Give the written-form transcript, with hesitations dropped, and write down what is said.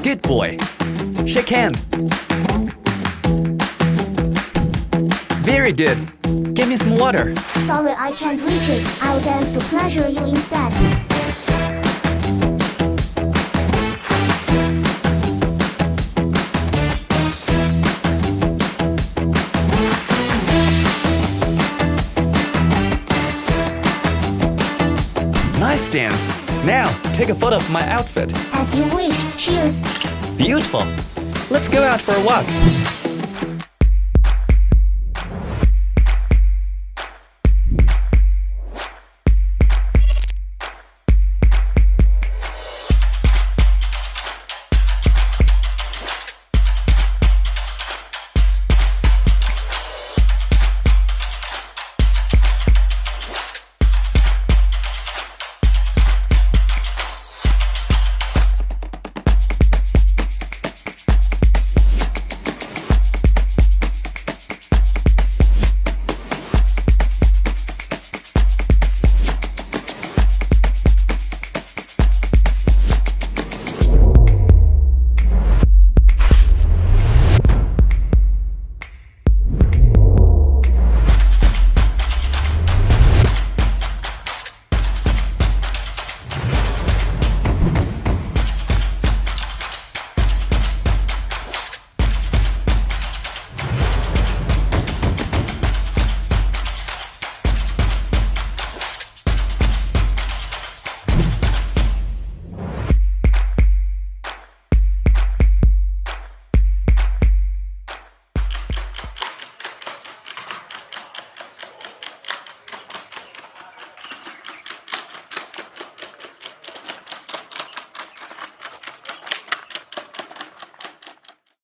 Good boy. Shake hand. Very good. Give me some water. Sorry, I can't reach it. I'll dance to pleasure you instead. Nice dance. Now, take a photo of my outfit. As you wish. Cheers. Beautiful. Let's go out for a walk.